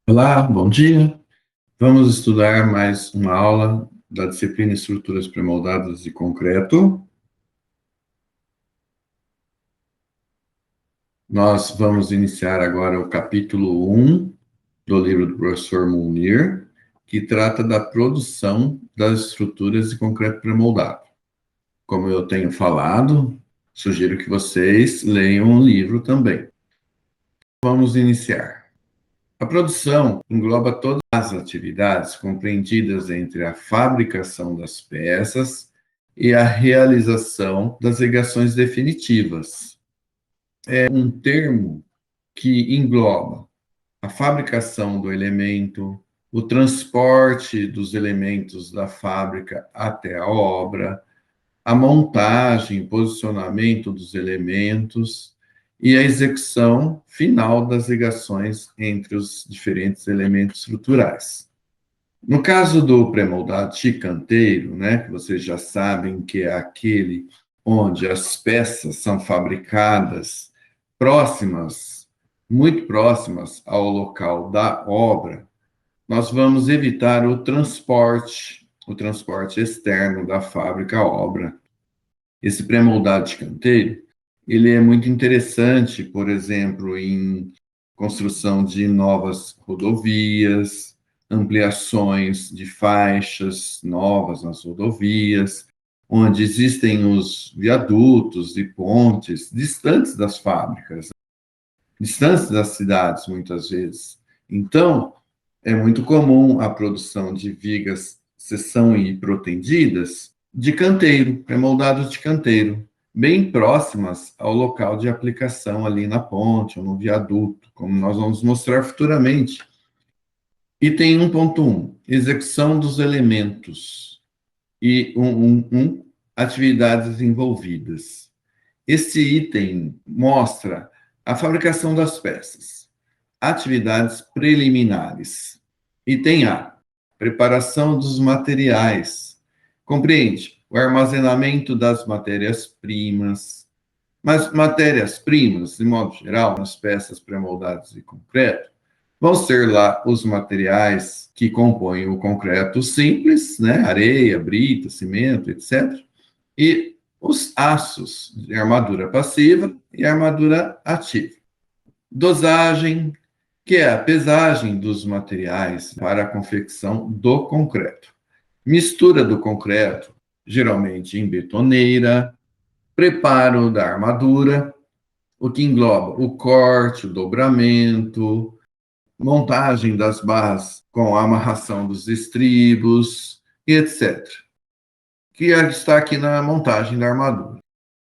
Olá, bom dia. Vamos estudar mais uma aula da disciplina Estruturas Pré-moldadas de Concreto. Nós vamos iniciar agora o capítulo 1 do livro do professor Munir, que trata da produção das estruturas de concreto pré-moldado. Como eu tenho falado, sugiro que vocês leiam o livro também. Vamos iniciar. A produção engloba todas as atividades compreendidas entre a fabricação das peças e a realização das ligações definitivas. É um termo que engloba a fabricação do elemento, o transporte dos elementos da fábrica até a obra, a montagem e posicionamento dos elementos e a execução final das ligações entre os diferentes elementos estruturais. No caso do pré-moldado de canteiro, né, que vocês já sabem que é aquele onde as peças são fabricadas próximas, muito próximas ao local da obra, nós vamos evitar o transporte externo da fábrica à obra. Esse pré-moldado de canteiro, ele é muito interessante, por exemplo, em construção de novas rodovias, ampliações de faixas novas nas rodovias, onde existem os viadutos e pontes distantes das fábricas, distantes das cidades, muitas vezes. Então, é muito comum a produção de vigas seção e protendidas de canteiro, pré-moldados de canteiro, bem próximas ao local de aplicação ali na ponte ou no viaduto, como nós vamos mostrar futuramente. Item 1.1, execução dos elementos e atividades envolvidas. Esse item mostra a fabricação das peças, atividades preliminares. Item A, preparação dos materiais. Compreende o armazenamento das matérias-primas. Mas matérias-primas, de modo geral, nas peças pré-moldadas de concreto, vão ser lá os materiais que compõem o concreto simples, né? Areia, brita, cimento, etc. E os aços de armadura passiva e armadura ativa. Dosagem, que é a pesagem dos materiais para a confecção do concreto. Mistura do concreto, geralmente em betoneira, preparo da armadura, o que engloba o corte, o dobramento, montagem das barras com a amarração dos estribos, e etc. Que está aqui na montagem da armadura.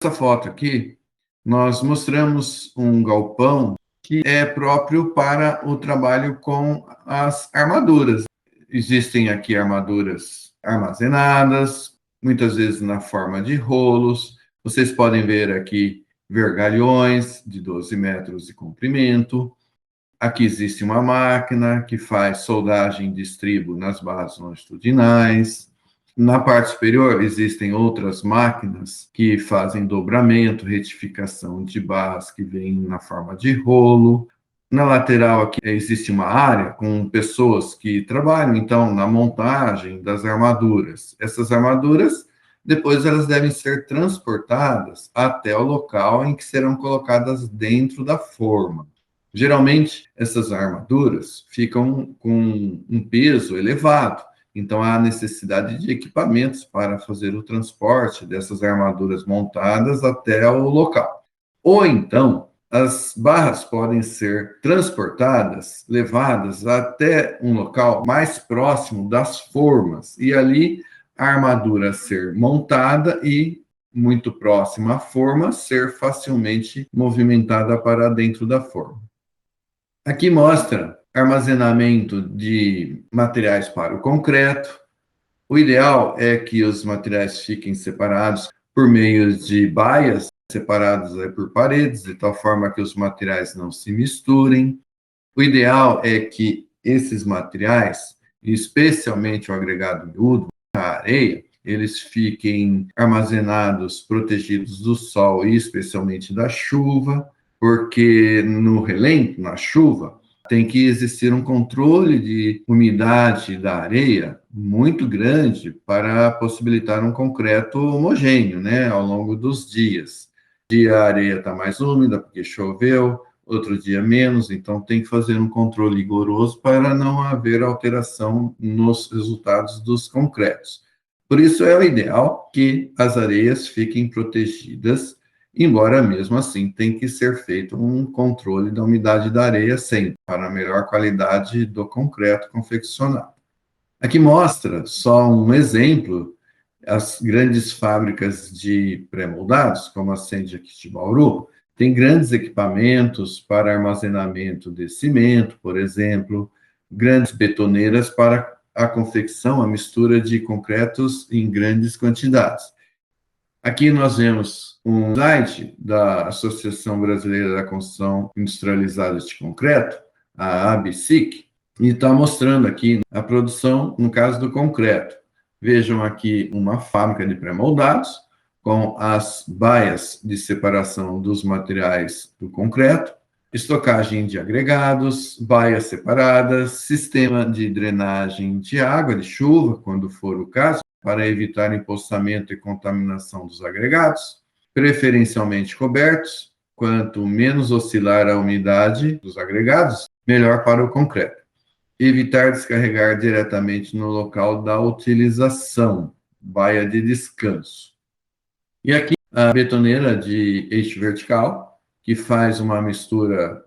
Nessa foto aqui, nós mostramos um galpão que é próprio para o trabalho com as armaduras. Existem aqui armaduras armazenadas, muitas vezes na forma de rolos. Vocês podem ver aqui vergalhões de 12 metros de comprimento. Aqui existe uma máquina que faz soldagem de estribo nas barras longitudinais. Na parte superior existem outras máquinas que fazem dobramento, retificação de barras que vêm na forma de rolo. Na lateral aqui existe uma área com pessoas que trabalham, então, na montagem das armaduras. Essas armaduras, depois elas devem ser transportadas até o local em que serão colocadas dentro da forma. Geralmente, essas armaduras ficam com um peso elevado, então há necessidade de equipamentos para fazer o transporte dessas armaduras montadas até o local. Ou então, as barras podem ser transportadas, levadas até um local mais próximo das formas, e ali a armadura ser montada e, muito próxima à forma, ser facilmente movimentada para dentro da forma. Aqui mostra armazenamento de materiais para o concreto. O ideal é que os materiais fiquem separados por meio de baias, separados por paredes, de tal forma que os materiais não se misturem. O ideal é que esses materiais, especialmente o agregado miúdo, a areia, eles fiquem armazenados, protegidos do sol e especialmente da chuva, porque no relento, na chuva, tem que existir um controle de umidade da areia muito grande para possibilitar um concreto homogêneo, né, ao longo dos dias. Um dia a areia está mais úmida porque choveu, outro dia menos, então tem que fazer um controle rigoroso para não haver alteração nos resultados dos concretos. Por isso é o ideal que as areias fiquem protegidas, embora mesmo assim tem que ser feito um controle da umidade da areia sempre, para a melhor qualidade do concreto confeccionado. Aqui mostra só um exemplo, as grandes fábricas de pré-moldados, como a Sandy aqui de Bauru, tem grandes equipamentos para armazenamento de cimento, por exemplo, grandes betoneiras para a confecção, a mistura de concretos em grandes quantidades. Aqui nós vemos um slide da Associação Brasileira da Construção Industrializada de Concreto, a ABSIC, e está mostrando aqui a produção, no caso do concreto. Vejam aqui uma fábrica de pré-moldados, com as baias de separação dos materiais do concreto, estocagem de agregados, baias separadas, sistema de drenagem de água, de chuva, quando for o caso, para evitar empossamento e contaminação dos agregados, preferencialmente cobertos. Quanto menos oscilar a umidade dos agregados, melhor para o concreto. Evitar descarregar diretamente no local da utilização, baia de descanso. E aqui a betoneira de eixo vertical, que faz uma mistura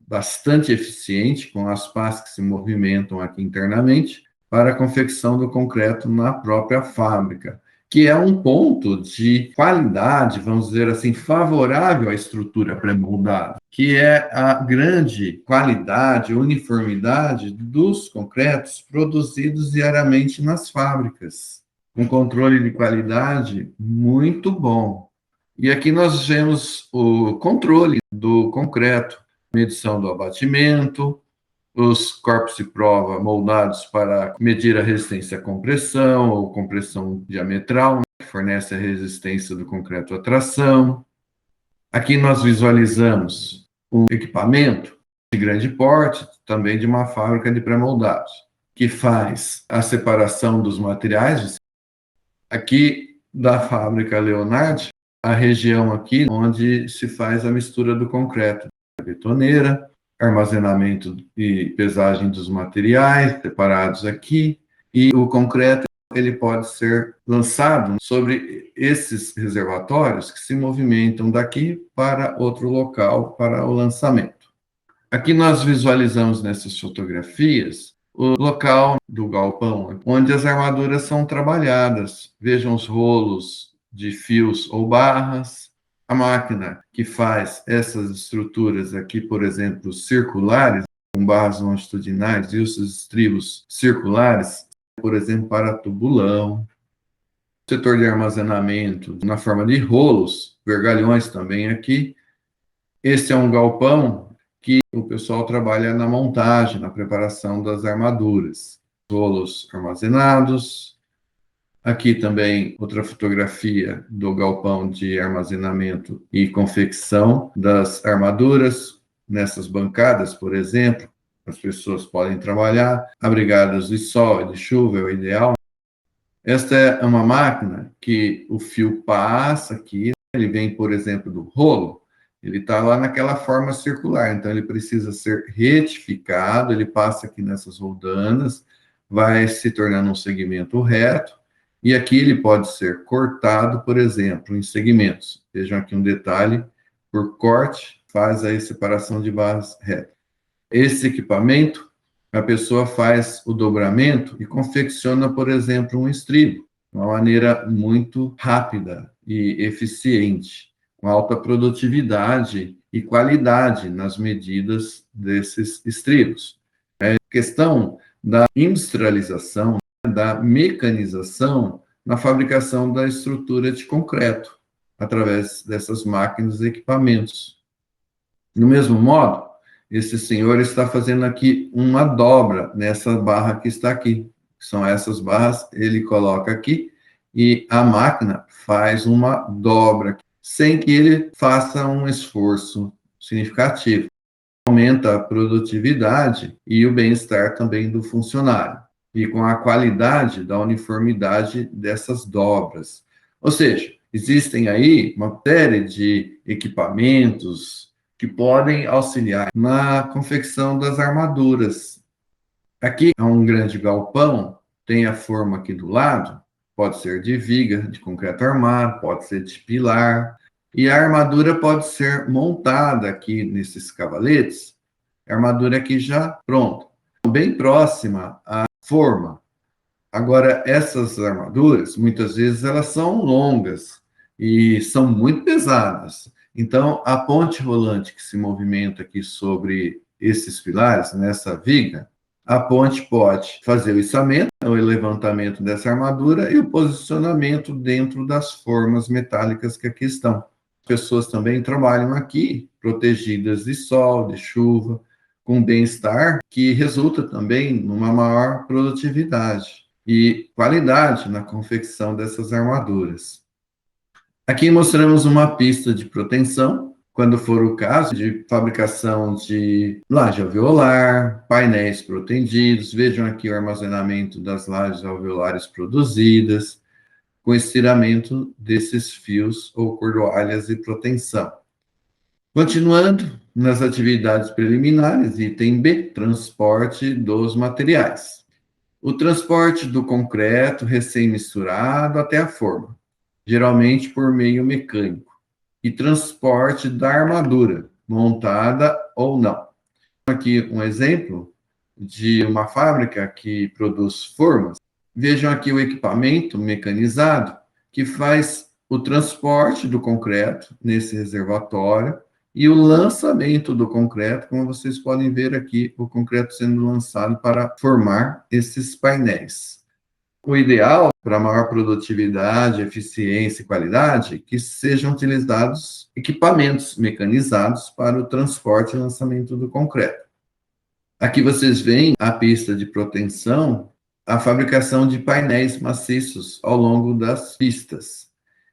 bastante eficiente com as pás que se movimentam aqui internamente para a confecção do concreto na própria fábrica, que é um ponto de qualidade, vamos dizer assim, favorável à estrutura pré-moldada, que é a grande qualidade, uniformidade dos concretos produzidos diariamente nas fábricas. Um controle de qualidade muito bom. E aqui nós vemos o controle do concreto, medição do abatimento, os corpos de prova moldados para medir a resistência à compressão ou compressão diametral, que fornece a resistência do concreto à tração. Aqui nós visualizamos um equipamento de grande porte, também de uma fábrica de pré-moldados, que faz a separação dos materiais. Aqui da fábrica Leonardi, a região aqui onde se faz a mistura do concreto, a betoneira, armazenamento e pesagem dos materiais separados aqui, e o concreto ele pode ser lançado sobre esses reservatórios que se movimentam daqui para outro local para o lançamento. Aqui nós visualizamos nessas fotografias o local do galpão, onde as armaduras são trabalhadas. Vejam os rolos de fios ou barras, a máquina que faz essas estruturas aqui, por exemplo, circulares, com barras longitudinais e os estribos circulares, por exemplo, para tubulão. O setor de armazenamento na forma de rolos, vergalhões também aqui. Esse é um galpão que o pessoal trabalha na montagem, na preparação das armaduras. Rolos armazenados. Aqui também outra fotografia do galpão de armazenamento e confecção das armaduras. Nessas bancadas, por exemplo, as pessoas podem trabalhar abrigadas de sol e de chuva, é o ideal. Esta é uma máquina que o fio passa aqui, ele vem, por exemplo, do rolo, ele está lá naquela forma circular, então ele precisa ser retificado, ele passa aqui nessas roldanas, vai se tornando um segmento reto, e aqui ele pode ser cortado, por exemplo, em segmentos. Vejam aqui um detalhe, por corte, faz a separação de barras retas. Esse equipamento, a pessoa faz o dobramento e confecciona, por exemplo, um estribo, de uma maneira muito rápida e eficiente, com alta produtividade e qualidade nas medidas desses estribos. É questão da industrialização, da mecanização na fabricação da estrutura de concreto, através dessas máquinas e equipamentos. Do mesmo modo, esse senhor está fazendo aqui uma dobra nessa barra que está aqui. São essas barras, ele coloca aqui e a máquina faz uma dobra, sem que ele faça um esforço significativo. aumenta a produtividade e o bem-estar também do funcionário, e com a qualidade da uniformidade dessas dobras. Ou seja, existem aí uma série de equipamentos que podem auxiliar na confecção das armaduras. Aqui é um grande galpão, tem a forma aqui do lado, pode ser de viga, de concreto armado, pode ser de pilar, e a armadura pode ser montada aqui nesses cavaletes, a armadura aqui já pronta, bem próxima à forma. Agora, essas armaduras, muitas vezes, elas são longas e são muito pesadas. Então, a ponte rolante que se movimenta aqui sobre esses pilares, nessa viga, a ponte pode fazer o içamento, o levantamento dessa armadura e o posicionamento dentro das formas metálicas que aqui estão. As pessoas também trabalham aqui, protegidas de sol, de chuva, com bem-estar, que resulta também numa maior produtividade e qualidade na confecção dessas armaduras. Aqui mostramos uma pista de proteção, quando for o caso de fabricação de laje alveolar, painéis protendidos. Vejam aqui o armazenamento das lajes alveolares produzidas, com estiramento desses fios ou cordoalhas de proteção. Continuando nas atividades preliminares, item B, transporte dos materiais. O transporte do concreto recém-misturado até a forma, geralmente por meio mecânico, e transporte da armadura, montada ou não. Aqui um exemplo de uma fábrica que produz formas. Vejam aqui o equipamento mecanizado que faz o transporte do concreto nesse reservatório e o lançamento do concreto, como vocês podem ver aqui, o concreto sendo lançado para formar esses painéis. O ideal para maior produtividade, eficiência e qualidade é que sejam utilizados equipamentos mecanizados para o transporte e lançamento do concreto. Aqui vocês veem a pista de proteção, a fabricação de painéis maciços ao longo das pistas.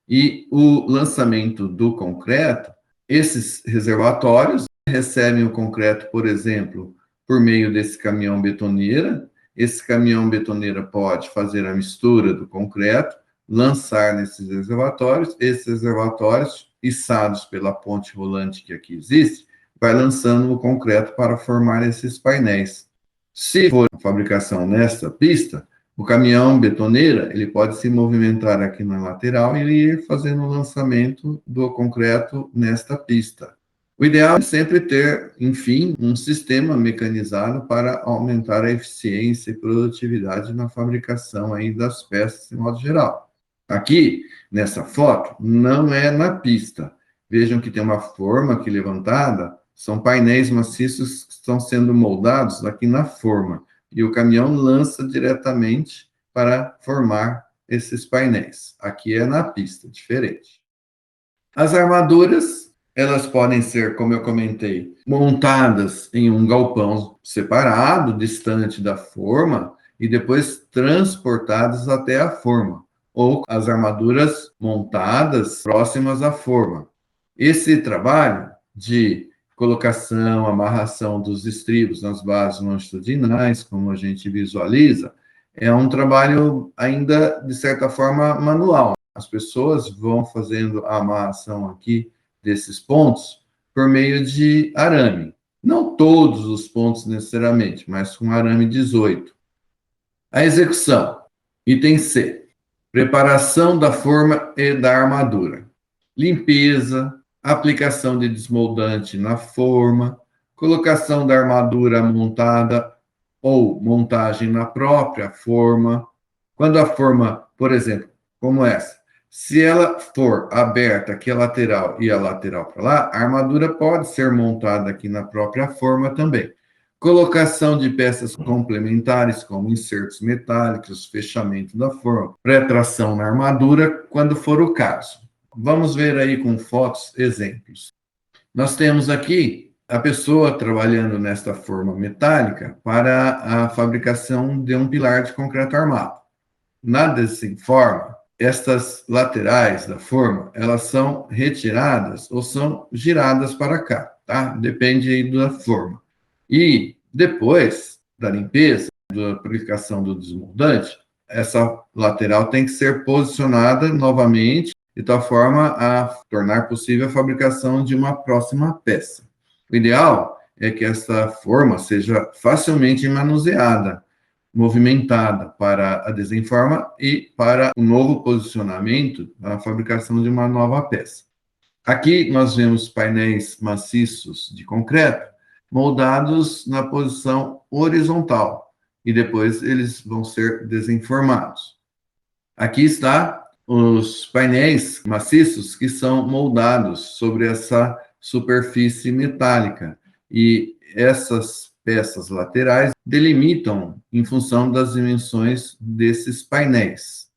E o lançamento do concreto, esses reservatórios recebem o concreto, por exemplo, por meio desse caminhão betoneira. Esse caminhão betoneira pode fazer a mistura do concreto, lançar nesses reservatórios. Esses reservatórios, içados pela ponte rolante que aqui existe, vai lançando o concreto para formar esses painéis. Se for a fabricação nesta pista, o caminhão betoneira, ele pode se movimentar aqui na lateral e ir fazendo o lançamento do concreto nesta pista. O ideal é sempre ter, enfim, um sistema mecanizado para aumentar a eficiência e produtividade na fabricação aí das peças de modo geral. Aqui, nessa foto, não é na pista. Vejam que tem uma forma aqui levantada, são painéis maciços que estão sendo moldados aqui na forma. E o caminhão lança diretamente para formar esses painéis. Aqui é na pista, diferente. As armaduras, elas podem ser, como eu comentei, montadas em um galpão separado, distante da forma, e depois transportadas até a forma, ou as armaduras montadas próximas à forma. Esse trabalho de colocação, amarração dos estribos nas bases longitudinais, como a gente visualiza, é um trabalho ainda, de certa forma, manual. As pessoas vão fazendo a amarração aqui desses pontos por meio de arame. Não todos os pontos necessariamente, mas com arame 18. A execução. Item C. Preparação da forma e da armadura. Limpeza, aplicação de desmoldante na forma, colocação da armadura montada ou montagem na própria forma. Quando a forma, por exemplo, como essa, se ela for aberta aqui a lateral e a lateral para lá, a armadura pode ser montada aqui na própria forma também. Colocação de peças complementares, como insertos metálicos, fechamento da forma, pré-tração na armadura, quando for o caso. Vamos ver aí com fotos exemplos. Nós temos aqui a pessoa trabalhando nesta forma metálica para a fabricação de um pilar de concreto armado. Na desenforma, estas laterais da forma, elas são retiradas ou são giradas para cá. tá? Depende aí da forma. E depois da limpeza, da aplicação do desmoldante, essa lateral tem que ser posicionada novamente de tal forma a tornar possível a fabricação de uma próxima peça. O ideal é que essa forma seja facilmente manuseada, movimentada para a desenforma e para o novo posicionamento da fabricação de uma nova peça. Aqui nós vemos painéis maciços de concreto moldados na posição horizontal e depois eles vão ser desenformados. Aqui está os painéis maciços que são moldados sobre essa superfície metálica e essas peças laterais delimitam em função das dimensões desses painéis.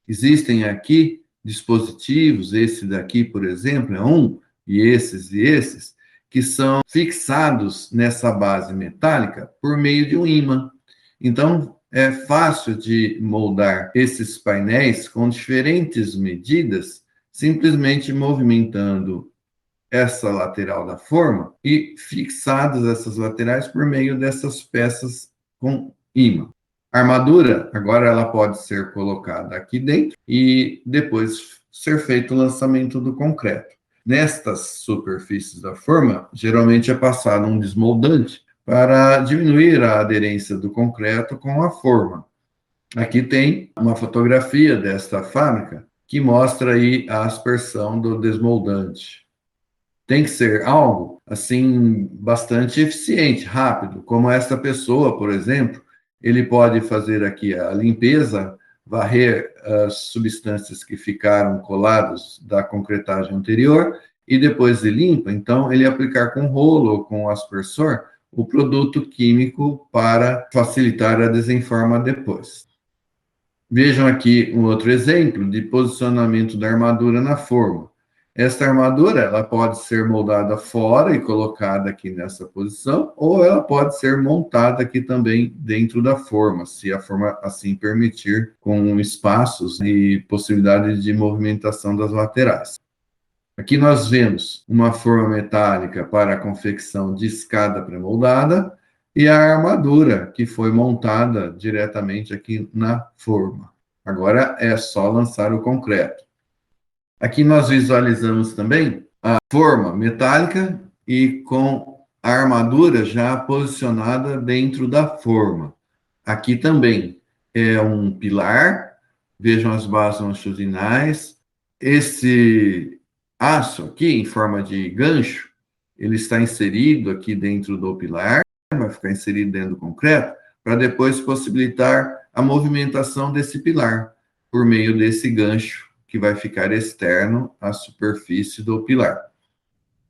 Existem aqui dispositivos, esse daqui, por exemplo, é um, e esses, que são fixados nessa base metálica por meio de um ímã. Então, é fácil de moldar esses painéis com diferentes medidas, simplesmente movimentando essa lateral da forma e fixadas essas laterais por meio dessas peças com ímã. A armadura, agora ela pode ser colocada aqui dentro e depois ser feito o lançamento do concreto. Nestas superfícies da forma, geralmente é passado um desmoldante para diminuir a aderência do concreto com a forma. Aqui tem uma fotografia desta fábrica que mostra aí a aspersão do desmoldante. Tem que ser algo, assim, bastante eficiente, rápido, como essa pessoa, por exemplo, ele pode fazer aqui a limpeza, varrer as substâncias que ficaram coladas da concretagem anterior e depois de limpa, então, ele aplicar com rolo ou com aspersor o produto químico para facilitar a desenforma depois. Vejam aqui um outro exemplo de posicionamento da armadura na forma. Esta armadura, ela pode ser moldada fora e colocada aqui nessa posição, ou ela pode ser montada aqui também dentro da forma, se a forma assim permitir, com espaços e possibilidade de movimentação das laterais. Aqui nós vemos uma forma metálica para a confecção de escada pré-moldada e a armadura que foi montada diretamente aqui na forma. Agora é só lançar o concreto. Aqui nós visualizamos também a forma metálica e com a armadura já posicionada dentro da forma. Aqui também é um pilar, vejam as bases longitudinais. Esse aço aqui, em forma de gancho, ele está inserido aqui dentro do pilar, vai ficar inserido dentro do concreto, para depois possibilitar a movimentação desse pilar, por meio desse gancho, que vai ficar externo à superfície do pilar.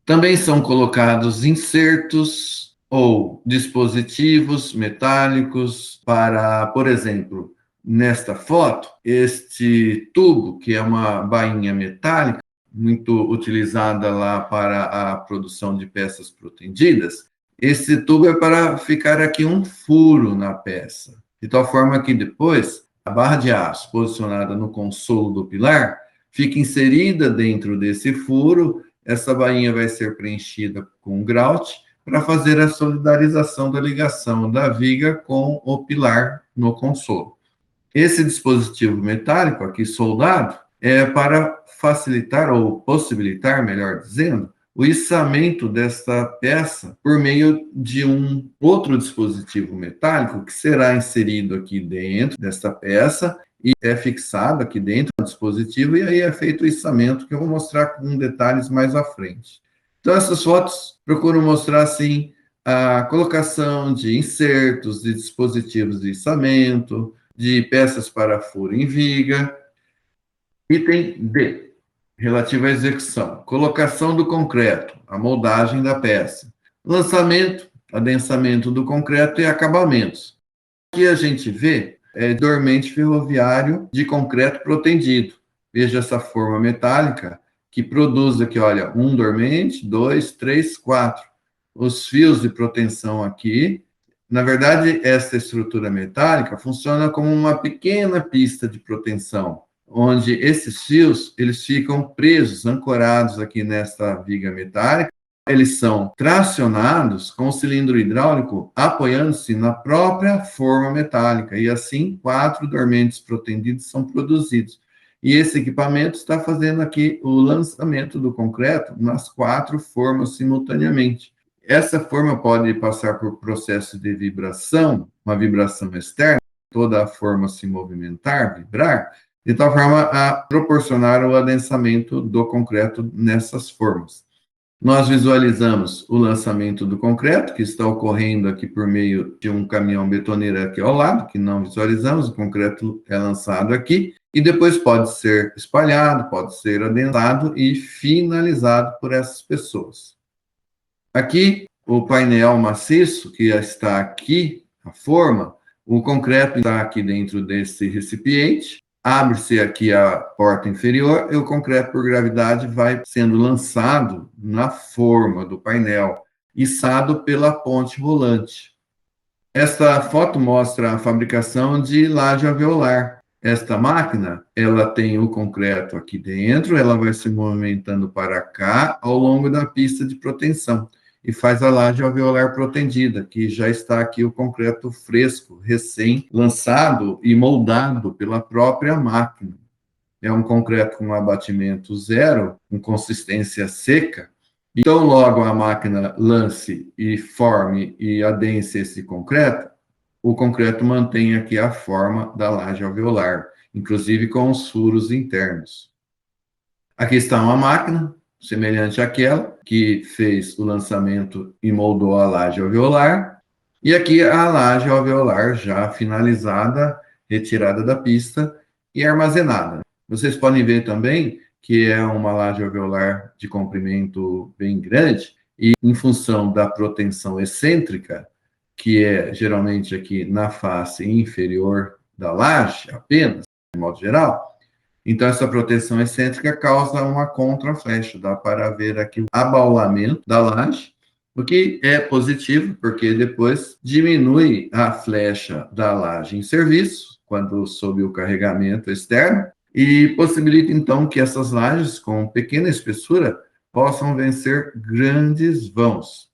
Também são colocados insertos ou dispositivos metálicos para, por exemplo, nesta foto, este tubo, que é uma bainha metálica, muito utilizada lá para a produção de peças protendidas, esse tubo é para ficar aqui um furo na peça, de tal forma que depois a barra de aço posicionada no consolo do pilar fica inserida dentro desse furo, essa bainha vai ser preenchida com grout para fazer a solidarização da ligação da viga com o pilar no consolo. Esse dispositivo metálico aqui soldado é para facilitar ou possibilitar, melhor dizendo, o içamento desta peça por meio de um outro dispositivo metálico que será inserido aqui dentro desta peça e é fixado aqui dentro do dispositivo e aí é feito o içamento que eu vou mostrar com detalhes mais à frente. Então essas fotos procuram mostrar assim a colocação de insertos, de dispositivos de içamento, de peças para furo em viga. Item D, relativo à execução. Colocação do concreto, a moldagem da peça. Lançamento, adensamento do concreto e acabamentos. Aqui a gente vê dormente ferroviário de concreto protendido. Veja essa forma metálica que produz aqui, olha, um dormente, 2, 3, 4. Os fios de proteção aqui. Na verdade, essa estrutura metálica funciona como uma pequena pista de proteção, onde esses fios eles ficam presos, ancorados aqui nessa viga metálica, eles são tracionados com o cilindro hidráulico apoiando-se na própria forma metálica, e assim 4 dormentes protendidos são produzidos. E esse equipamento está fazendo aqui o lançamento do concreto nas 4 formas simultaneamente. Essa forma pode passar por processo de vibração, uma vibração externa, toda a forma se movimentar, vibrar, de tal forma a proporcionar o adensamento do concreto nessas formas. Nós visualizamos o lançamento do concreto, que está ocorrendo aqui por meio de um caminhão betoneiro aqui ao lado, que não visualizamos, o concreto é lançado aqui, e depois pode ser espalhado, pode ser adensado e finalizado por essas pessoas. Aqui, o painel maciço, que está aqui, a forma, o concreto está aqui dentro desse recipiente, abre-se aqui a porta inferior e o concreto por gravidade vai sendo lançado na forma do painel, içado pela ponte rolante. Esta foto mostra a fabricação de laje alveolar. Esta máquina, ela tem o concreto aqui dentro, ela vai se movimentando para cá ao longo da pista de proteção e faz a laje alveolar protendida, que já está aqui o concreto fresco, recém-lançado e moldado pela própria máquina. É um concreto com abatimento zero, com consistência seca. Então, logo a máquina lance e forme e adense esse concreto, o concreto mantém aqui a forma da laje alveolar, inclusive com os furos internos. Aqui está uma máquina semelhante àquela que fez o lançamento e moldou a laje alveolar, e aqui a laje alveolar já finalizada, retirada da pista e armazenada. Vocês podem ver também que é uma laje alveolar de comprimento bem grande, e em função da proteção excêntrica, que é geralmente aqui na face inferior da laje apenas, de modo geral, então, essa proteção excêntrica causa uma contraflecha, dá para ver aqui o abaulamento da laje, o que é positivo, porque depois diminui a flecha da laje em serviço, quando sob o carregamento externo, e possibilita, então, que essas lajes, com pequena espessura, possam vencer grandes vãos.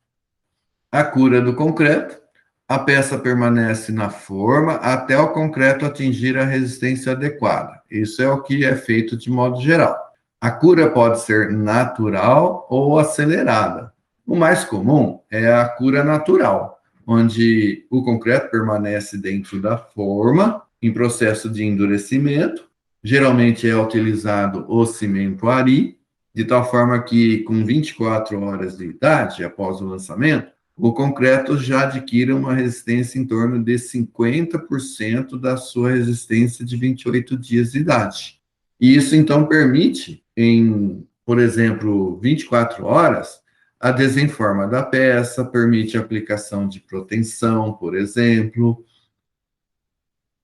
A cura do concreto. A peça permanece na forma até o concreto atingir a resistência adequada. Isso é o que é feito de modo geral. A cura pode ser natural ou acelerada. O mais comum é a cura natural, onde o concreto permanece dentro da forma, em processo de endurecimento. Geralmente é utilizado o cimento Ari, de tal forma que, com 24 horas de idade após o lançamento, o concreto já adquire uma resistência em torno de 50% da sua resistência de 28 dias de idade. E isso, então, permite, em, por exemplo, 24 horas, a desenforma da peça, permite a aplicação de proteção, por exemplo.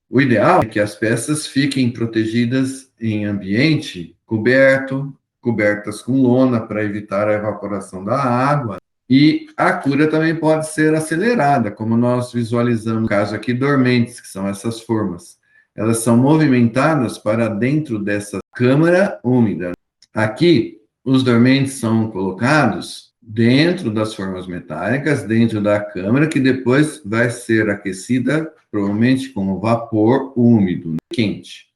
O ideal é que as peças fiquem protegidas em ambiente cobertas com lona para evitar a evaporação da água. E a cura também pode ser acelerada, como nós visualizamos no caso aqui, dormentes, que são essas formas. Elas são movimentadas para dentro dessa câmara úmida. Aqui, os dormentes são colocados dentro das formas metálicas, dentro da câmara, que depois vai ser aquecida, provavelmente com vapor úmido, quente.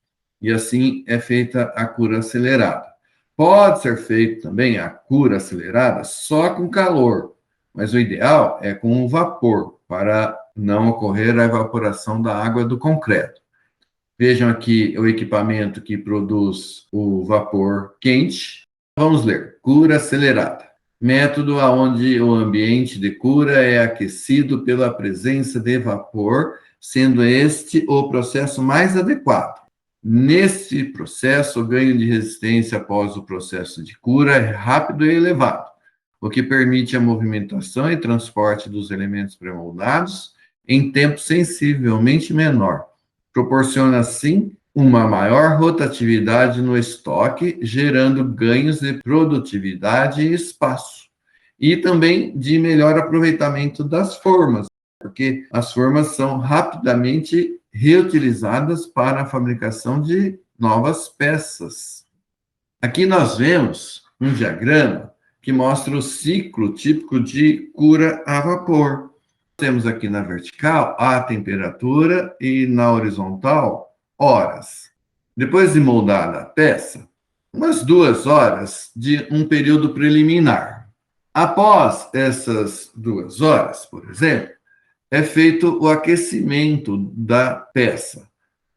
E assim é feita a cura acelerada. Pode ser feito também a cura acelerada só com calor, mas o ideal é com o vapor, para não ocorrer a evaporação da água do concreto. Vejam aqui o equipamento que produz o vapor quente. Vamos ler. Cura acelerada. Método onde o ambiente de cura é aquecido pela presença de vapor, sendo este o processo mais adequado. Nesse processo, o ganho de resistência após o processo de cura é rápido e elevado, o que permite a movimentação e transporte dos elementos pré-moldados em tempo sensivelmente menor. Proporciona, assim, uma maior rotatividade no estoque, gerando ganhos de produtividade e espaço. E também de melhor aproveitamento das formas, porque as formas são rapidamente reutilizadas para a fabricação de novas peças. Aqui nós vemos um diagrama que mostra o ciclo típico de cura a vapor. Temos aqui na vertical a temperatura e na horizontal horas. Depois de moldada a peça, umas 2 horas de um período preliminar. Após essas 2 horas, por exemplo, é feito o aquecimento da peça,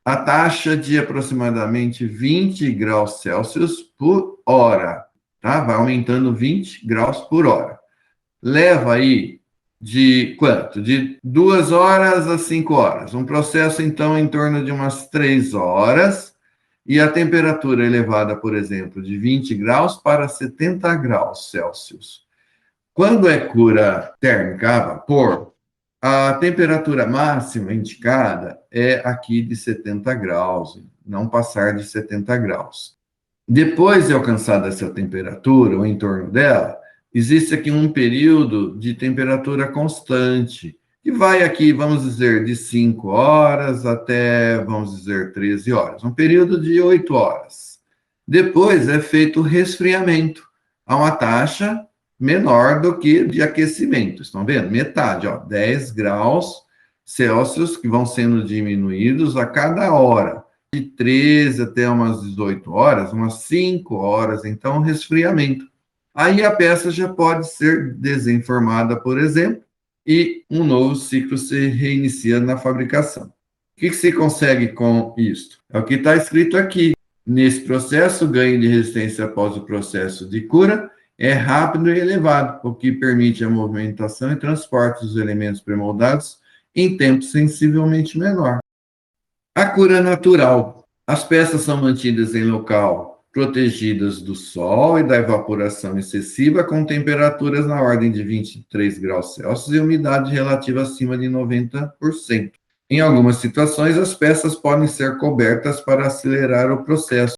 a taxa de aproximadamente 20 graus Celsius por hora, tá? Vai aumentando 20 graus por hora. Leva aí de quanto? De 2 horas a 5 horas. Um processo, então, em torno de umas 3 horas, e a temperatura elevada, por exemplo, de 20 graus para 70 graus Celsius. Quando é cura térmica a vapor, a temperatura máxima indicada é aqui de 70 graus, não passar de 70 graus. Depois de alcançada essa temperatura, ou em torno dela, existe aqui um período de temperatura constante, que vai aqui, vamos dizer, de 5 horas até, vamos dizer, 13 horas, um período de 8 horas. Depois é feito o resfriamento a uma taxa menor do que de aquecimento. Estão vendo? Metade, ó, 10 graus Celsius que vão sendo diminuídos a cada hora. De 13 até umas 18 horas, umas 5 horas, então, resfriamento. Aí a peça já pode ser desenformada, por exemplo, e um novo ciclo se reinicia na fabricação. O que se consegue com isso? É o que está escrito aqui. Nesse processo, o ganho de resistência após o processo de cura é rápido e elevado, o que permite a movimentação e transporte dos elementos pré-moldados em tempo sensivelmente menor. A cura natural. As peças são mantidas em local protegidas do sol e da evaporação excessiva, com temperaturas na ordem de 23 graus Celsius e umidade relativa acima de 90%. Em algumas situações, as peças podem ser cobertas para acelerar o processo.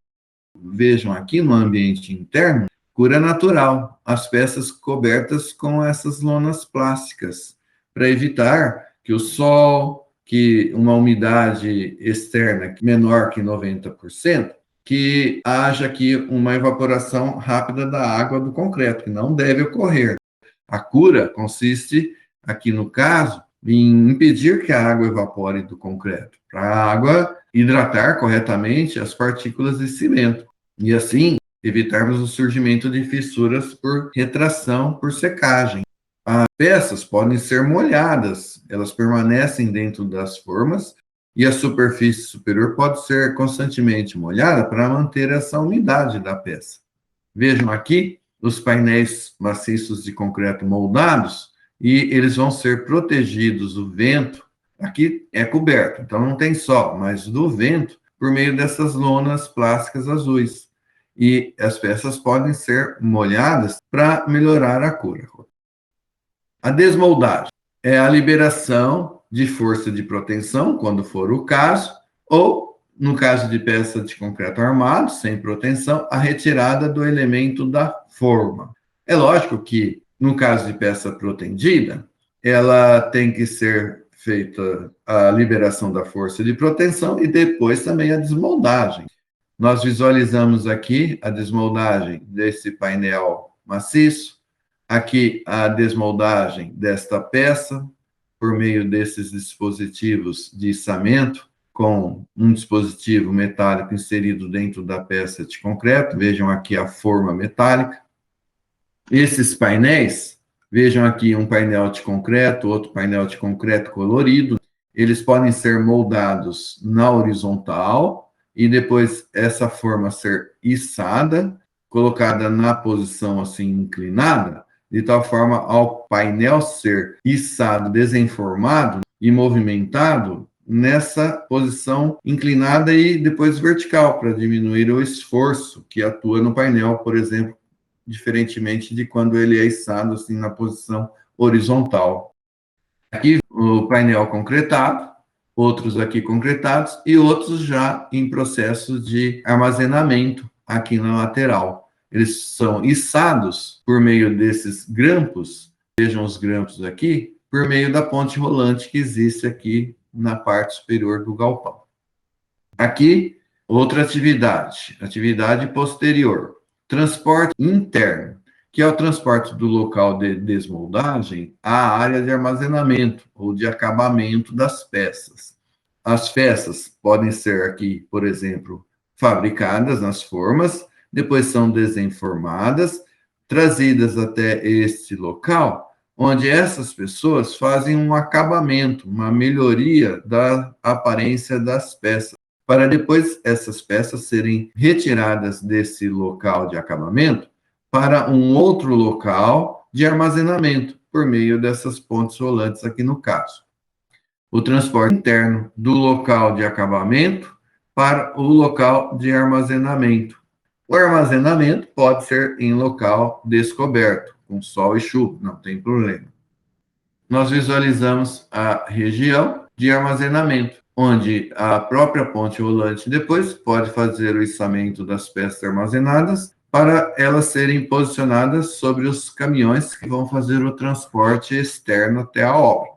Vejam aqui no ambiente interno, cura natural, as peças cobertas com essas lonas plásticas, para evitar que o sol, que uma umidade externa menor que 90%, que haja aqui uma evaporação rápida da água do concreto, que não deve ocorrer. A cura consiste, aqui no caso, em impedir que a água evapore do concreto, para a água hidratar corretamente as partículas de cimento, e assim evitarmos o surgimento de fissuras por retração, por secagem. As peças podem ser molhadas, elas permanecem dentro das formas e a superfície superior pode ser constantemente molhada para manter essa umidade da peça. Vejam aqui os painéis maciços de concreto moldados e eles vão ser protegidos do vento. Aqui é coberto, então não tem sol, mas do vento por meio dessas lonas plásticas azuis. E as peças podem ser molhadas para melhorar a cura. A desmoldagem é a liberação de força de proteção, quando for o caso, ou, no caso de peça de concreto armado, sem proteção, a retirada do elemento da forma. É lógico que, no caso de peça protendida, ela tem que ser feita a liberação da força de proteção e depois também a desmoldagem. Nós visualizamos aqui a desmoldagem desse painel maciço, aqui a desmoldagem desta peça, por meio desses dispositivos de içamento, com um dispositivo metálico inserido dentro da peça de concreto. Vejam aqui a forma metálica. Esses painéis, vejam aqui um painel de concreto, outro painel de concreto colorido, eles podem ser moldados na horizontal e depois essa forma ser içada, colocada na posição assim inclinada, de tal forma ao painel ser içado, desenformado e movimentado nessa posição inclinada e depois vertical, para diminuir o esforço que atua no painel, por exemplo, diferentemente de quando ele é içado assim na posição horizontal. Aqui o painel concretado, outros aqui concretados e outros já em processo de armazenamento aqui na lateral. Eles são içados por meio desses grampos, vejam os grampos aqui, por meio da ponte rolante que existe aqui na parte superior do galpão. Aqui, outra atividade posterior, transporte interno. que é o transporte do local de desmoldagem à área de armazenamento ou de acabamento das peças. As peças podem ser aqui, por exemplo, fabricadas nas formas, depois são desenformadas, trazidas até este local, onde essas pessoas fazem um acabamento, uma melhoria da aparência das peças, para depois essas peças serem retiradas desse local de acabamento para um outro local de armazenamento, por meio dessas pontes rolantes aqui no caso. O transporte interno do local de acabamento para o local de armazenamento. O armazenamento pode ser em local descoberto, com sol e chuva, não tem problema. Nós visualizamos a região de armazenamento, onde a própria ponte rolante depois pode fazer o içamento das peças armazenadas para elas serem posicionadas sobre os caminhões que vão fazer o transporte externo até a obra.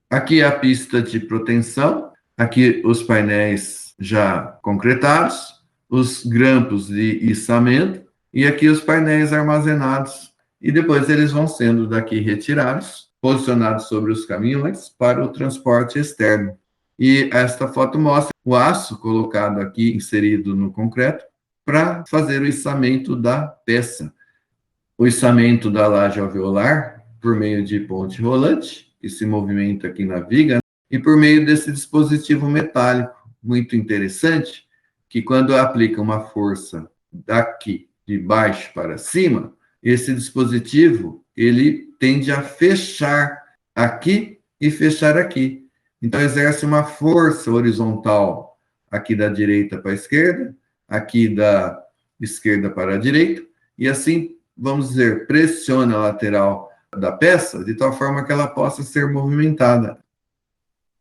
Aqui é a pista de proteção, aqui os painéis já concretados, os grampos de içamento e aqui os painéis armazenados. E depois eles vão sendo daqui retirados, posicionados sobre os caminhões para o transporte externo. E esta foto mostra o aço colocado aqui, inserido no concreto, para fazer o içamento da peça. O içamento da laje alveolar, por meio de ponte rolante, que se movimenta aqui na viga, e por meio desse dispositivo metálico, muito interessante, que quando aplica uma força daqui, de baixo para cima, esse dispositivo, ele tende a fechar aqui e fechar aqui. Então, exerce uma força horizontal aqui da direita para a esquerda, aqui da esquerda para a direita, e assim, vamos dizer, pressiona a lateral da peça, de tal forma que ela possa ser movimentada.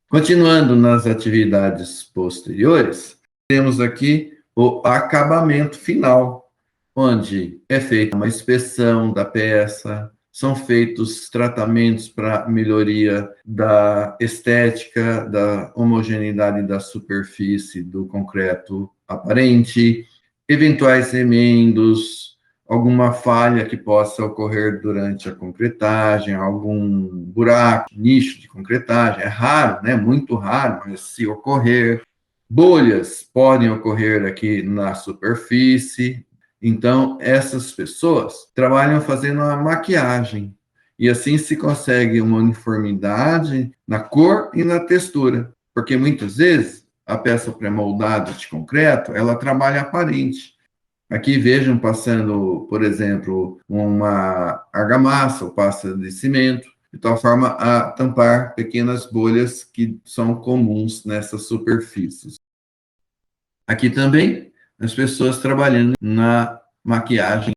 Continuando nas atividades posteriores, temos aqui o acabamento final, onde é feita uma inspeção da peça, são feitos tratamentos para melhoria da estética, da homogeneidade da superfície do concreto aparente, eventuais remendos, alguma falha que possa ocorrer durante a concretagem, algum buraco, nicho de concretagem. É raro, né? Muito raro, mas se ocorrer. Bolhas podem ocorrer aqui na superfície. Então, essas pessoas trabalham fazendo uma maquiagem. E assim se consegue uma uniformidade na cor e na textura. Porque muitas vezes a peça pré-moldada de concreto, ela trabalha aparente. Aqui vejam passando, por exemplo, uma argamassa ou pasta de cimento, de tal forma a tampar pequenas bolhas que são comuns nessas superfícies. Aqui também, as pessoas trabalhando na maquiagem.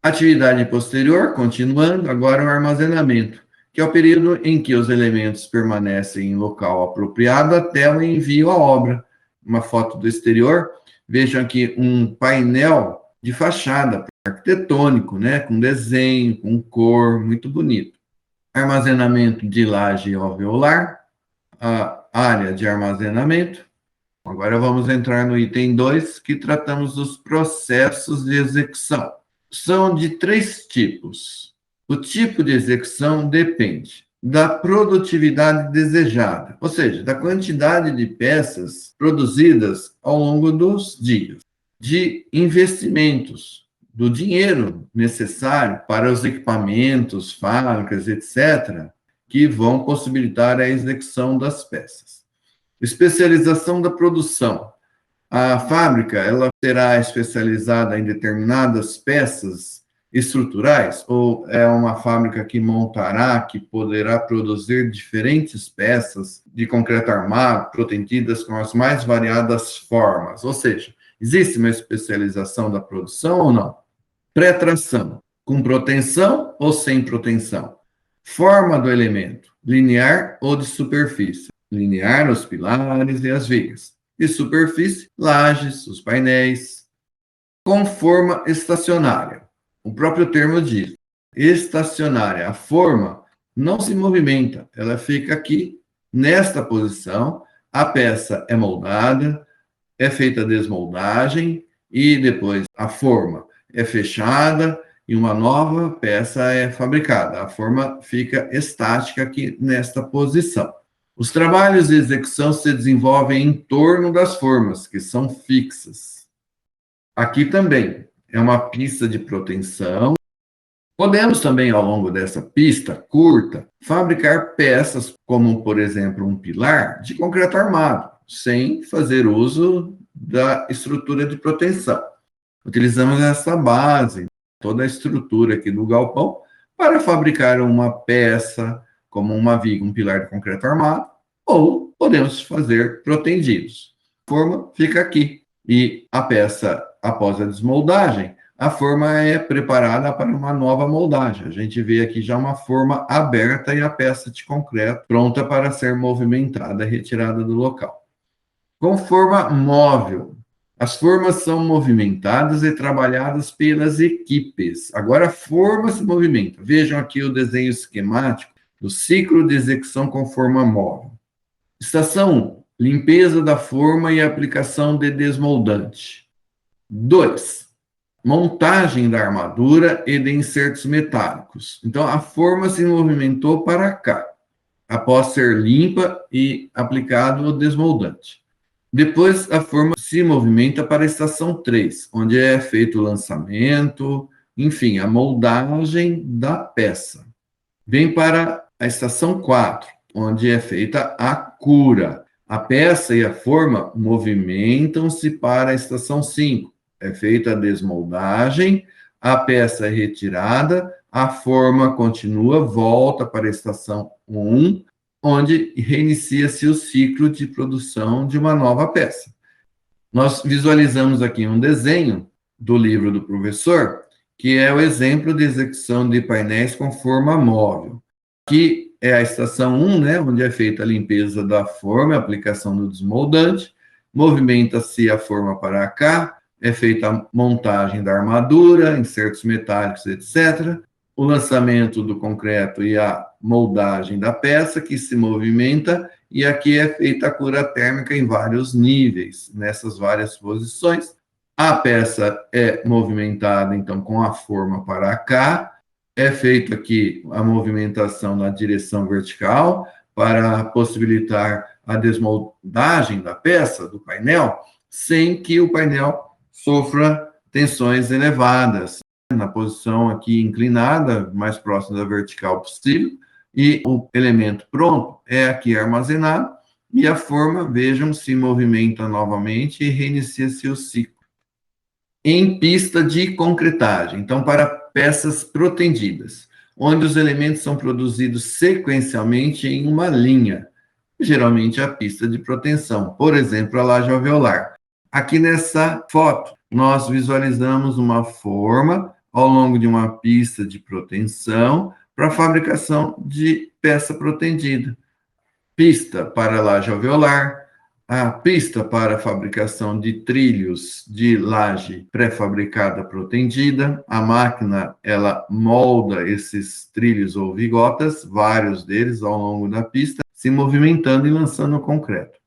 Atividade posterior, continuando, agora o armazenamento, que é o período em que os elementos permanecem em local apropriado até o envio à obra. Uma foto do exterior. Vejam aqui um painel de fachada arquitetônico, né, com desenho, com cor, muito bonito. Armazenamento de laje alveolar, a área de armazenamento. Agora vamos entrar no item 2, que tratamos dos processos de execução. São de 3 tipos. O tipo de execução depende da produtividade desejada, ou seja, da quantidade de peças produzidas ao longo dos dias, de investimentos, do dinheiro necessário para os equipamentos, fábricas, etc., que vão possibilitar a execução das peças. Especialização da produção. A fábrica, ela será especializada em determinadas peças estruturais, ou é uma fábrica que montará, que poderá produzir diferentes peças de concreto armado, protendidas com as mais variadas formas? Ou seja, existe uma especialização da produção ou não? Pré-tração, com proteção ou sem proteção? Forma do elemento, linear ou de superfície? Linear, os pilares e as vigas. De superfície, lajes, os painéis. Com forma estacionária. O próprio termo diz, estacionária. A forma não se movimenta, ela fica aqui, nesta posição. A peça é moldada, é feita a desmoldagem e depois a forma é fechada e uma nova peça é fabricada. A forma fica estática aqui nesta posição. Os trabalhos de execução se desenvolvem em torno das formas, que são fixas. Aqui também é uma pista de proteção. Podemos também, ao longo dessa pista curta, fabricar peças, como, por exemplo, um pilar de concreto armado, sem fazer uso da estrutura de proteção. Utilizamos essa base, toda a estrutura aqui do galpão, para fabricar uma peça, como uma viga, um pilar de concreto armado, ou podemos fazer protendidos. A forma fica aqui, e a peça, após a desmoldagem, a forma é preparada para uma nova moldagem. A gente vê aqui já uma forma aberta e a peça de concreto pronta para ser movimentada e retirada do local. Com forma móvel, as formas são movimentadas e trabalhadas pelas equipes. Agora a forma se movimenta. Vejam aqui o desenho esquemático do ciclo de execução com forma móvel. Estação 1, limpeza da forma e aplicação de desmoldante. 2, montagem da armadura e de insertos metálicos. Então, a forma se movimentou para cá, após ser limpa e aplicado o desmoldante. Depois, a forma se movimenta para a estação 3, onde é feito o lançamento, enfim, a moldagem da peça. Vem para a estação 4, onde é feita a cura. A peça e a forma movimentam-se para a estação 5. É feita a desmoldagem, a peça é retirada, a forma continua, volta para a estação 1, onde reinicia-se o ciclo de produção de uma nova peça. Nós visualizamos aqui um desenho do livro do professor, que é o exemplo de execução de painéis com forma móvel. Aqui é a estação 1, né, onde é feita a limpeza da forma, a aplicação do desmoldante, movimenta-se a forma para cá, é feita a montagem da armadura, insertos metálicos, etc., o lançamento do concreto e a moldagem da peça, que se movimenta, e aqui é feita a cura térmica em vários níveis, nessas várias posições. A peça é movimentada, então, com a forma para cá, é feita aqui a movimentação na direção vertical, para possibilitar a desmoldagem da peça, do painel, sem que o painel sofra tensões elevadas, na posição aqui inclinada, mais próxima da vertical possível, e o elemento pronto é aqui armazenado, e a forma, vejam, se movimenta novamente e reinicia-se o ciclo. Em pista de concretagem, então, para peças protendidas, onde os elementos são produzidos sequencialmente em uma linha, geralmente a pista de proteção, por exemplo, a laje alveolar. Aqui nessa foto, nós visualizamos uma forma ao longo de uma pista de proteção para a fabricação de peça protendida. Pista para laje alveolar, a pista para a fabricação de trilhos de laje pré-fabricada protendida. A máquina, ela molda esses trilhos ou vigotas, vários deles ao longo da pista, se movimentando e lançando o concreto.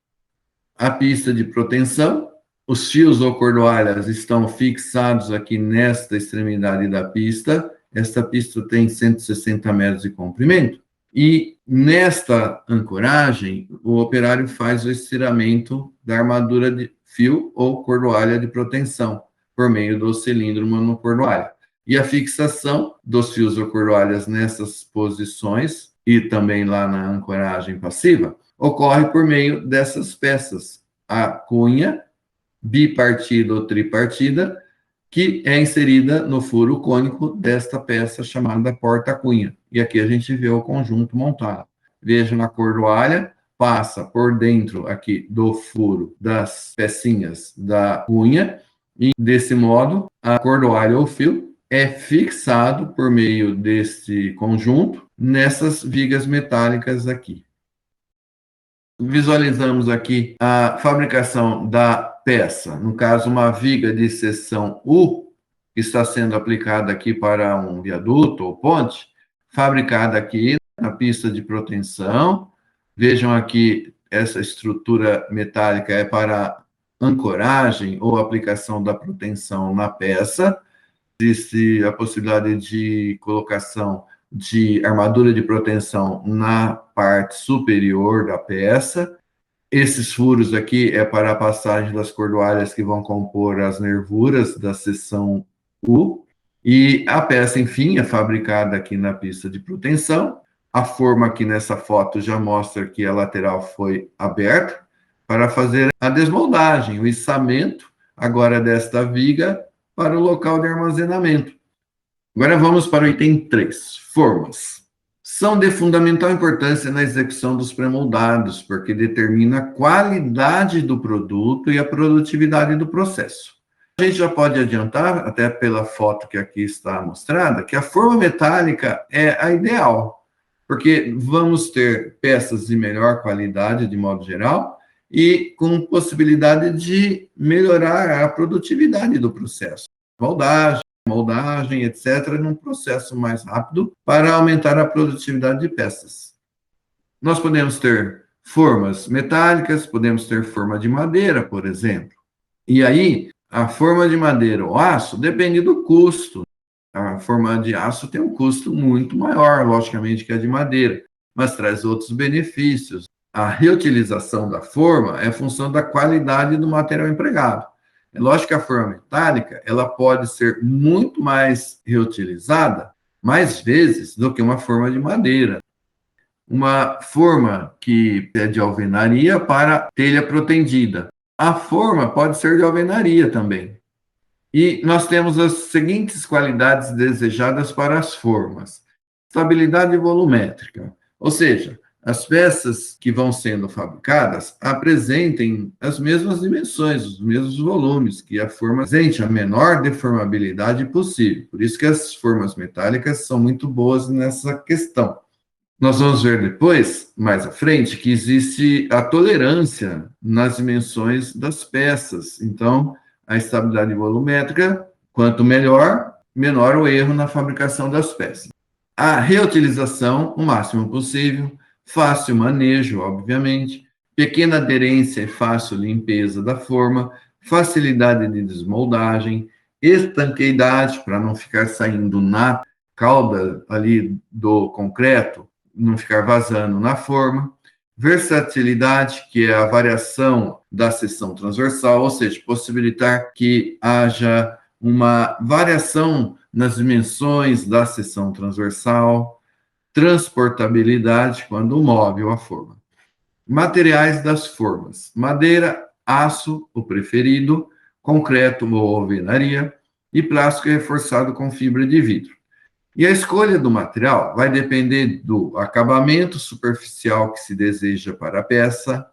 A pista de proteção, os fios ou cordoalhas estão fixados aqui nesta extremidade da pista. Esta pista tem 160 metros de comprimento. E nesta ancoragem, o operário faz o estiramento da armadura de fio ou cordoalha de proteção, por meio do cilindro monocordoalha. E a fixação dos fios ou cordoalhas nessas posições, e também lá na ancoragem passiva, ocorre por meio dessas peças. A cunha, bipartida ou tripartida, que é inserida no furo cônico desta peça chamada porta-cunha. E aqui a gente vê o conjunto montado. Veja na cordoalha, passa por dentro aqui do furo das pecinhas da cunha, e desse modo, a cordoalha ou fio é fixado por meio deste conjunto nessas vigas metálicas aqui. Visualizamos aqui a fabricação da peça, no caso, uma viga de seção U, que está sendo aplicada aqui para um viaduto ou ponte, fabricada aqui na pista de proteção. Vejam aqui, essa estrutura metálica é para ancoragem ou aplicação da proteção na peça. existe a possibilidade de colocação de armadura de proteção na parte superior da peça. Esses furos aqui é para a passagem das cordoalhas que vão compor as nervuras da seção U. E a peça, enfim, é fabricada aqui na pista de proteção. A forma aqui nessa foto já mostra que a lateral foi aberta para fazer a desmoldagem, o içamento agora desta viga para o local de armazenamento. Agora vamos para o item 3, formas. São de fundamental importância na execução dos pré-moldados, porque determina a qualidade do produto e a produtividade do processo. A gente já pode adiantar, até pela foto que aqui está mostrada, que a forma metálica é a ideal, porque vamos ter peças de melhor qualidade, de modo geral, e com possibilidade de melhorar a produtividade do processo. Moldagem, etc., num processo mais rápido para aumentar a produtividade de peças. Nós podemos ter formas metálicas, podemos ter forma de madeira, por exemplo. E aí, a forma de madeira ou aço depende do custo. A forma de aço tem um custo muito maior, logicamente, que a de madeira, mas traz outros benefícios. A reutilização da forma é função da qualidade do material empregado. É lógico que a forma metálica ela pode ser muito mais reutilizada mais vezes do que uma forma de madeira. Uma forma que é de alvenaria para telha protendida. A forma pode ser de alvenaria também. E nós temos as seguintes qualidades desejadas para as formas. Estabilidade volumétrica, ou seja, as peças que vão sendo fabricadas apresentem as mesmas dimensões, os mesmos volumes, que a forma apresente a menor deformabilidade possível. Por isso que as formas metálicas são muito boas nessa questão. Nós vamos ver depois, mais à frente, que existe a tolerância nas dimensões das peças. Então, a estabilidade volumétrica, quanto melhor, menor o erro na fabricação das peças. A reutilização, o máximo possível, fácil manejo, obviamente, pequena aderência e fácil limpeza da forma, facilidade de desmoldagem, estanqueidade, para não ficar saindo na cauda ali do concreto, não ficar vazando na forma, versatilidade, que é a variação da seção transversal, ou seja, possibilitar que haja uma variação nas dimensões da seção transversal, transportabilidade, quando móvel a forma. Materiais das formas: madeira, aço, o preferido, concreto ou alvenaria, e plástico reforçado com fibra de vidro. E a escolha do material vai depender do acabamento superficial que se deseja para a peça,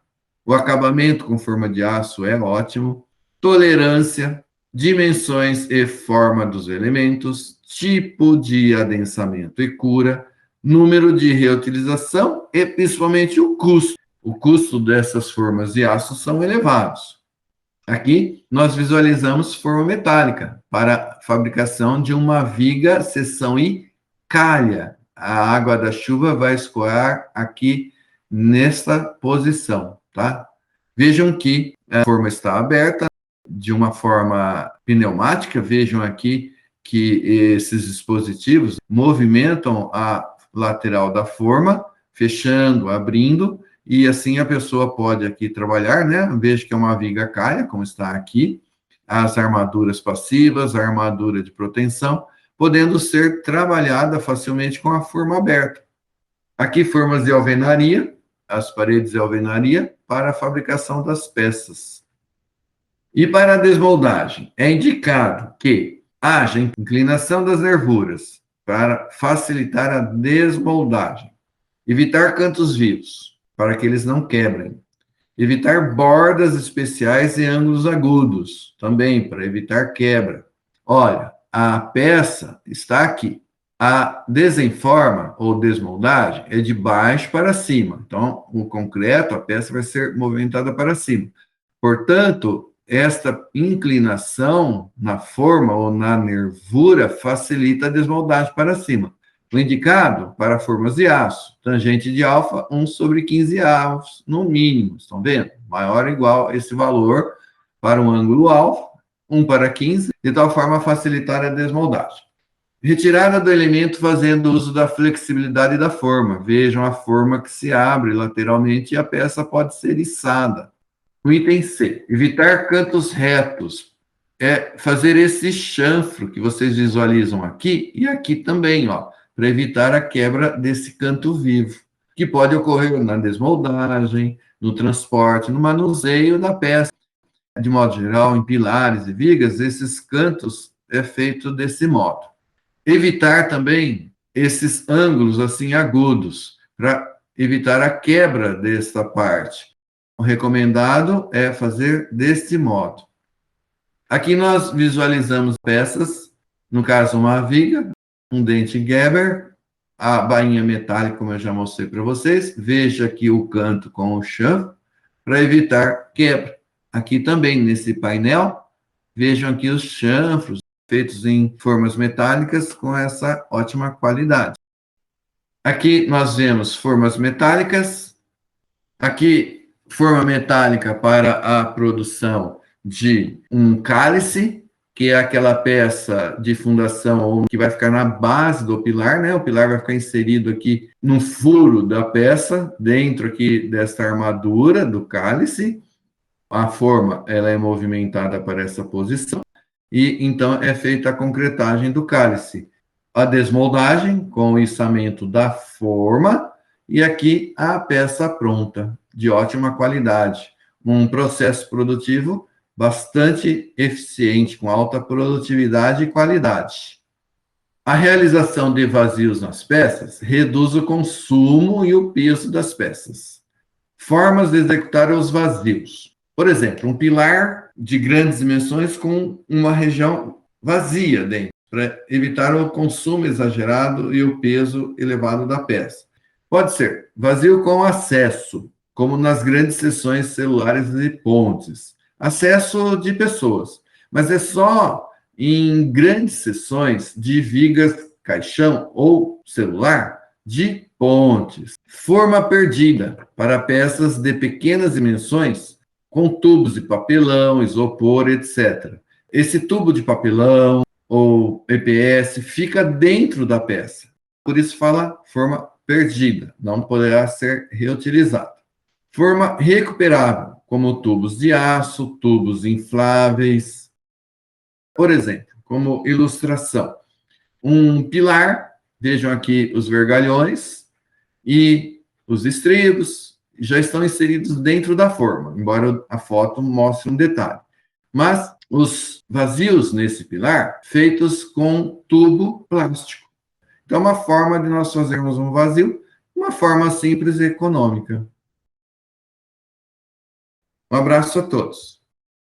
o acabamento com forma de aço é ótimo, tolerância, dimensões e forma dos elementos, tipo de adensamento e cura, número de reutilização e, principalmente, o custo. O custo dessas formas de aço são elevados. Aqui, nós visualizamos forma metálica para fabricação de uma viga, seção e calha. A água da chuva vai escoar aqui nesta posição, tá? Vejam que a forma está aberta de uma forma pneumática. Vejam aqui que esses dispositivos movimentam a lateral da forma, fechando, abrindo, e assim a pessoa pode aqui trabalhar, né? Veja que é uma viga calha, como está aqui, as armaduras passivas, a armadura de proteção, podendo ser trabalhada facilmente com a forma aberta. Aqui, formas de alvenaria, as paredes de alvenaria, para a fabricação das peças. E para a desmoldagem, é indicado que haja inclinação das nervuras para facilitar a desmoldagem. Evitar cantos vivos, para que eles não quebrem. Evitar bordas especiais e ângulos agudos, também para evitar quebra. Olha, a peça está aqui. A desenforma ou desmoldagem é de baixo para cima. Então, o concreto, a peça vai ser movimentada para cima. Portanto, esta inclinação na forma ou na nervura facilita a desmoldagem para cima. O indicado para formas de aço, tangente de alfa, 1/15 avos, no mínimo. Estão vendo? Maior ou igual a esse valor para o ângulo alfa 1:15, de tal forma a facilitar a desmoldagem. Retirada do elemento fazendo uso da flexibilidade da forma. Vejam a forma que se abre lateralmente e a peça pode ser içada. O item C, evitar cantos retos. É fazer esse chanfro que vocês visualizam aqui e aqui também, ó, para evitar a quebra desse canto vivo, que pode ocorrer na desmoldagem, no transporte, no manuseio da peça. De modo geral, em pilares e vigas, esses cantos é feito desse modo. Evitar também esses ângulos assim agudos, para evitar a quebra desta parte. O recomendado é fazer deste modo. Aqui nós visualizamos peças, no caso uma viga, um dente Gerber, a bainha metálica, como eu já mostrei para vocês. Veja aqui o canto com o chanfro, para evitar quebra. Aqui também, nesse painel, vejam aqui os chanfros, feitos em formas metálicas com essa ótima qualidade. Aqui nós vemos formas metálicas, aqui forma metálica para a produção de um cálice, que é aquela peça de fundação que vai ficar na base do pilar, né? O pilar vai ficar inserido aqui no furo da peça, dentro aqui desta armadura do cálice. A forma ela é movimentada para essa posição e então é feita a concretagem do cálice. A desmoldagem com o içamento da forma e aqui a peça pronta, de ótima qualidade. Um processo produtivo bastante eficiente, com alta produtividade e qualidade. A realização de vazios nas peças reduz o consumo e o peso das peças. Formas de executar os vazios. Por exemplo, um pilar de grandes dimensões com uma região vazia dentro, para evitar o consumo exagerado e o peso elevado da peça. Pode ser vazio com acesso, como nas grandes seções celulares e pontes. Acesso de pessoas, mas é só em grandes seções de vigas, caixão ou celular de pontes. Forma perdida para peças de pequenas dimensões com tubos de papelão, isopor, etc. Esse tubo de papelão ou EPS fica dentro da peça. Por isso fala forma perdida, não poderá ser reutilizado. Forma recuperável, como tubos de aço, tubos infláveis. Por exemplo, como ilustração, um pilar, vejam aqui os vergalhões e os estribos já estão inseridos dentro da forma, embora a foto mostre um detalhe. Mas os vazios nesse pilar, feitos com tubo plástico. Então, uma forma de nós fazermos um vazio, uma forma simples e econômica. Um abraço a todos.